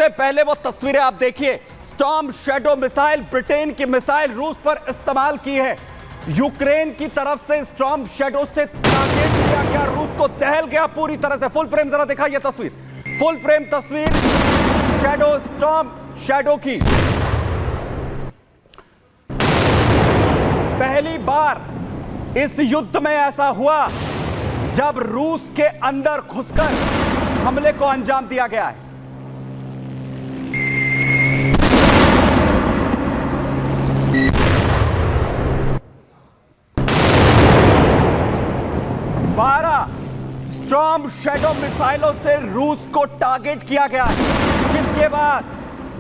सबसे पहले वो तस्वीरें आप देखिए। स्टॉर्म शैडो मिसाइल, ब्रिटेन की मिसाइल रूस पर इस्तेमाल की है। यूक्रेन की तरफ से स्टॉर्म शैडो से टारगेट किया गया, रूस को दहल गया पूरी तरह से। फुल फ्रेम जरा दिखाइए तस्वीर, फुल फ्रेम तस्वीर शैडो, स्टॉर्म शैडो की। पहली बार इस युद्ध में ऐसा हुआ जब रूस के अंदर घुसकर हमले को अंजाम दिया गया है। स्टॉर्म शैडो मिसाइलों से रूस को टारगेट किया गया है,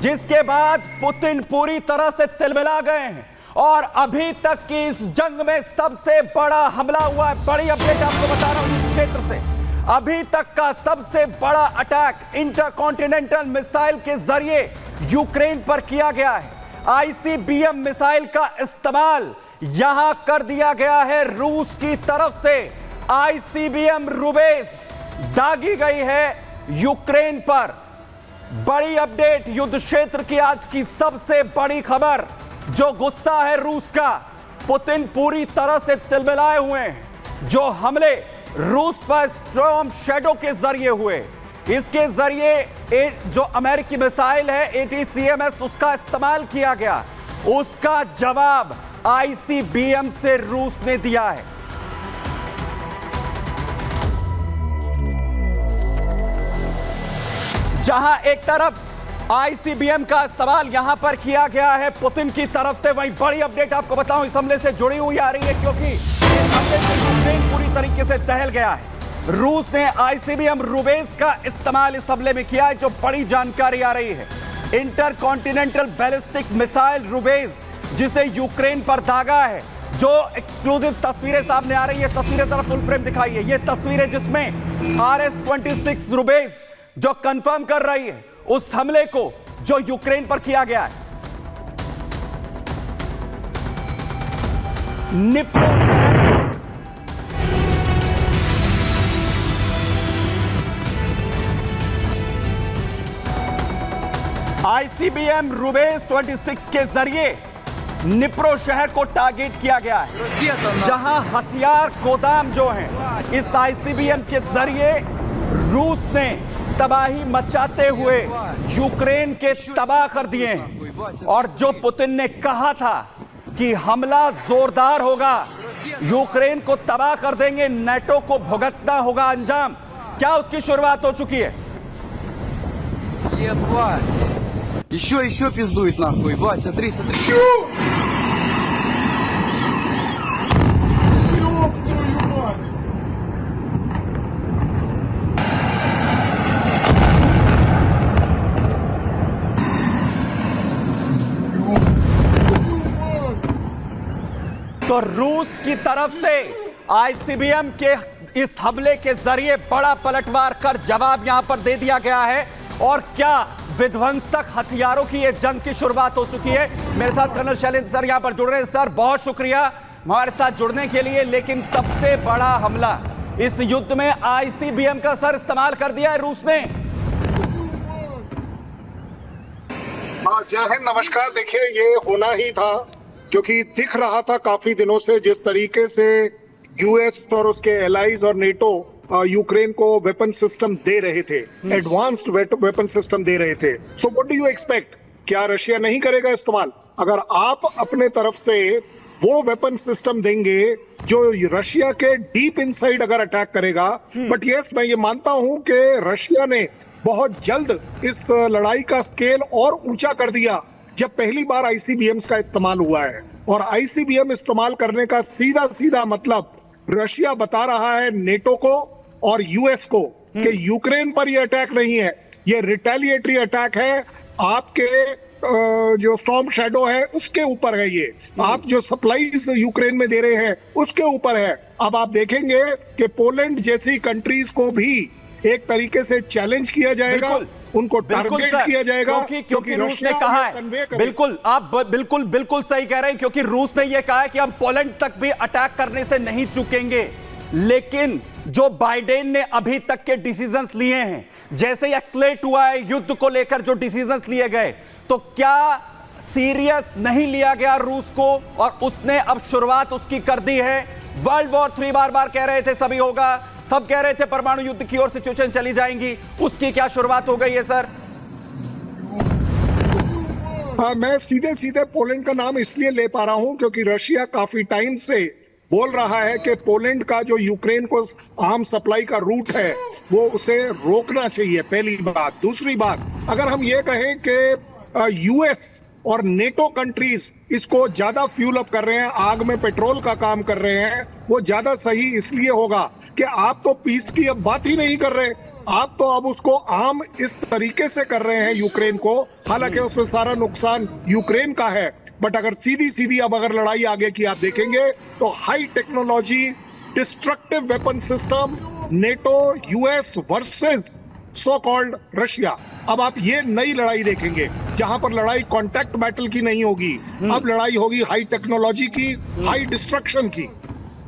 जिसके बाद पुतिन पूरी तरह से तिलमिला गए हैं और अभी तक की इस जंग में सबसे बड़ा हमला हुआ है। बड़ी अपडेट आपको बता रहा हूं क्षेत्र से, अभी तक का सबसे बड़ा अटैक इंटरकॉन्टिनेंटल मिसाइल के जरिए यूक्रेन पर किया गया है। आईसीबीएम मिसाइल का इस्तेमाल यहां कर दिया गया है रूस की तरफ से। आईसीबीएम रुबेस दागी गई है यूक्रेन पर। बड़ी अपडेट, युद्ध क्षेत्र की आज की सबसे बड़ी खबर। जो गुस्सा है रूस का, पुतिन पूरी तरह से तिलमिलाए हुए हैं। जो हमले रूस पर स्टॉर्म शैडो के जरिए हुए, इसके जरिए जो अमेरिकी मिसाइल है ATACMS उसका इस्तेमाल किया गया, उसका जवाब आईसीबीएम से रूस ने दिया है। जहां एक तरफ आईसीबीएम का इस्तेमाल यहां पर किया गया है पुतिन की तरफ से, वहीं बड़ी अपडेट आपको बताऊं इस हमले से जुड़ी हुई आ रही है, क्योंकि इस हमले से यूक्रेन पूरी तरीके से दहल गया है। रूस ने आईसीबीएम रुबेस का इस्तेमाल इस हमले में किया है। जो बड़ी जानकारी आ रही है, इंटरकॉन्टिनेंटल बैलिस्टिक मिसाइल रुबेस जिसे यूक्रेन पर दागा है। जो एक्सक्लूसिव तस्वीरें सामने आ रही है, तस्वीरें जरा फुल फ्रेम दिखाइए। ये तस्वीरें जिसमें RS-26 रुबेस जो कंफर्म कर रही है उस हमले को जो यूक्रेन पर किया गया है। निप्रो आईसीबीएम रुबेस 26 के जरिए निप्रो शहर को टारगेट किया गया है, जहां हथियार गोदाम जो हैं इस आईसीबीएम के जरिए रूस ने तबाही मचाते हुए यूक्रेन के तबाह कर दिए हैं। और जो पुतिन ने कहा था कि हमला जोरदार होगा, यूक्रेन को तबाह कर देंगे, नेटो को भुगतना होगा अंजाम, क्या उसकी शुरुआत हो चुकी है? Еще пиздует нахуй, бать, смотри. तो रूस की तरफ से आईसीबीएम के इस हमले के जरिए बड़ा पलटवार कर जवाब यहां पर दे दिया गया है। और क्या विध्वंसक हथियारों की यह जंग की शुरुआत हो चुकी है। मेरे साथ कर्नल शैलेंद्र सर यहां पर जुड़ रहे हैं। सर बहुत शुक्रिया हमारे साथ जुड़ने के लिए। लेकिन सबसे बड़ा हमला इस युद्ध में आईसीबीएम का सर इस्तेमाल कर दिया है रूस ने। जय हिंद, नमस्कार। देखिए, ये होना ही था क्योंकि दिख रहा था काफी दिनों से जिस तरीके से यूएस और उसके एलाइज और नेटो यूक्रेन को वेपन सिस्टम दे रहे थे, एडवांस्ड वेपन सिस्टम दे रहे थे। So what do you expect? क्या रशिया नहीं करेगा इस्तेमाल? अगर आप अपने तरफ से वो वेपन सिस्टम देंगे जो रशिया के डीप इनसाइड अगर अटैक करेगा, बट यस, मैं ये मानता हूं कि रशिया ने बहुत जल्द इस लड़ाई का स्केल और ऊंचा कर दिया जब पहली बार आईसीबीएम्स का इस्तेमाल हुआ है। और आईसीबीएम इस्तेमाल करने का सीधा सीधा मतलब रशिया बता रहा है नेटो को और यूएस को कि यूक्रेन पर यह अटैक नहीं है, यह रिटेलिएटरी अटैक है। आपके जो स्टॉर्म शैडो है उसके ऊपर है, ये आप जो सप्लाईज यूक्रेन में दे रहे हैं उसके ऊपर है। अब आप देखेंगे कि पोलैंड जैसी कंट्रीज को भी एक तरीके से चैलेंज किया जाएगा, उनको टारगेट किया जाएगा, क्योंकि रूस ने कहा है, बिल्कुल आप बिल्कुल सही कह रहे हैं, क्योंकि रूस ने यह कहा है कि हम पोलैंड तक भी अटैक करने से नहीं चूकेंगे। लेकिन जो बाइडेन ने अभी तक के डिसीजंस लिए हैं, जैसे एक्लेट हुआ है युद्ध को लेकर जो डिसीजंस लिए गए, तो क्या सीरियस नहीं लिया गया रूस को और उसने अब शुरुआत उसकी कर दी है। वर्ल्ड वॉर 3 बार बार कह रहे थे सभी होगा, सब कह रहे थे परमाणु युद्ध की ओर सिचुएशन चली जाएंगी, उसकी क्या शुरुआत हो गई है सर? मैं सीधे सीधे पोलैंड का नाम इसलिए ले पा रहा हूं क्योंकि रशिया काफी टाइम से बोल रहा है कि पोलैंड का जो यूक्रेन को आर्म सप्लाई का रूट है वो उसे रोकना चाहिए, पहली बात। दूसरी बात, अगर हम ये कहें कि यूएस और नेटो कंट्रीज इसको ज्यादा फ्यूल अप कर रहे हैं, आग में पेट्रोल का काम कर रहे हैं, वो ज्यादा सही इसलिए होगा कि आप तो पीस की अब बात ही नहीं कर रहे, आप तो अब उसको आम इस तरीके से कर रहे हैं यूक्रेन को, हालांकि उसमें सारा नुकसान यूक्रेन का है। बट अगर सीधी सीधी अब अगर लड़ाई आगे की आप देखेंगे तो high technology destructive weapon system, NATO US versus so called Russia. अब आप ये नई लड़ाई देखेंगे जहां पर लड़ाई कॉन्टैक्ट बैटल की नहीं होगी, अब लड़ाई होगी हाई टेक्नोलॉजी की, हाई डिस्ट्रक्शन की।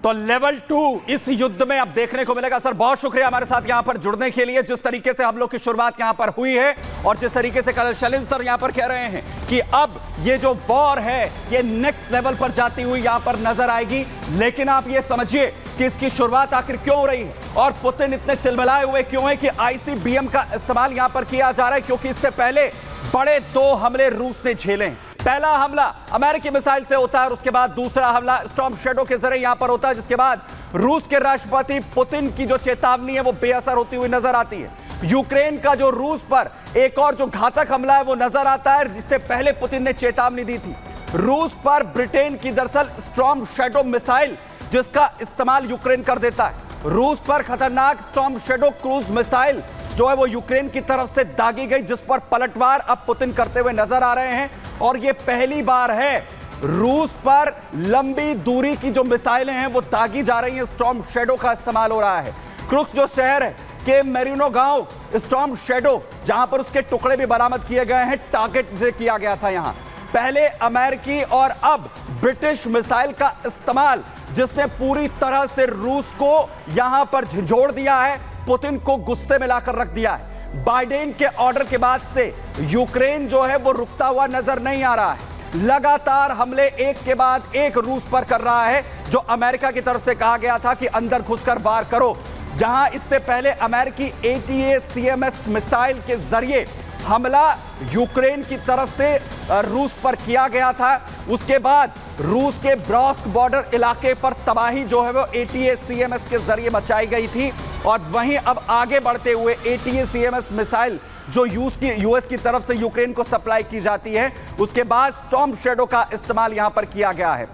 तो लेवल 2 इस युद्ध में अब देखने को मिलेगा। सर बहुत शुक्रिया हमारे साथ यहां पर जुड़ने के लिए। जिस तरीके से हम लोग की शुरुआत यहां पर हुई है और जिस तरीके से कर्नल शैलेंद्र सर यहां पर कह रहे हैं कि अब ये जो वॉर है ये नेक्स्ट लेवल पर जाती हुई यहां पर नजर आएगी, लेकिन आप ये समझिए कि इसकी शुरुआत आखिर क्यों हो रही है और पुतिन इतने तिलमिलाए हुए क्यों है कि आईसीबीएम का इस्तेमाल यहां पर किया जा रहा है, क्योंकि इससे पहले बड़े 2 हमले रूस ने झेले हैं। पहला हमला अमेरिकी मिसाइल से होता है और उसके बाद दूसरा हमला स्टॉर्म शैडो के जरिए यहां पर होता है, जिसके बाद रूस के राष्ट्रपति पुतिन की जो चेतावनी है वो बेअसर होती हुई नजर आती है। यूक्रेन का जो रूस पर एक और जो घातक हमला है वो नजर आता है, जिससे पहले पुतिन ने चेतावनी दी थी। रूस पर ब्रिटेन की दरअसल स्टॉर्म शैडो मिसाइल जिसका इस्तेमाल यूक्रेन कर देता है। रूस पर खतरनाक स्टॉर्म शैडो क्रूज मिसाइल जो है वो यूक्रेन की तरफ से दागी गई, जिस पर पलटवार अब पुतिन करते हुए नजर आ रहे हैं। और ये पहली बार है रूस पर लंबी दूरी की जो मिसाइलें हैं वो दागी जा रही हैं, स्टॉर्म शैडो का इस्तेमाल हो रहा है। क्रुक्स जो शहर है के मेरिनो गांव स्टॉर्म शैडो जहां पर उसके टुकड़े भी बरामद किए गए हैं, टारगेट से किया गया था। यहां पहले अमेरिकी और अब ब्रिटिश मिसाइल का इस्तेमाल, जिसने पूरी तरह से रूस को यहां पर झंझोड़ दिया है, पुतिन को गुस्से में लाकर रख दिया है। बाइडेन के ऑर्डर के बाद से यूक्रेन जो है वो रुकता हुआ नजर नहीं आ रहा है, लगातार हमले एक के बाद एक रूस पर कर रहा है, जो अमेरिका की तरफ से कहा गया था कि अंदर घुसकर वार करो। जहां इससे पहले अमेरिकी ATACMS मिसाइल के जरिए हमला यूक्रेन की तरफ से रूस पर किया गया था, उसके बाद रूस के ब्रॉस्क बॉर्डर इलाके पर तबाही जो है वो ATACMS के जरिए मचाई गई थी। और वहीं अब आगे बढ़ते हुए ATACMS मिसाइल जो यूएस की तरफ से यूक्रेन को सप्लाई की जाती है, उसके बाद स्टॉर्म शैडो का इस्तेमाल यहां पर किया गया है।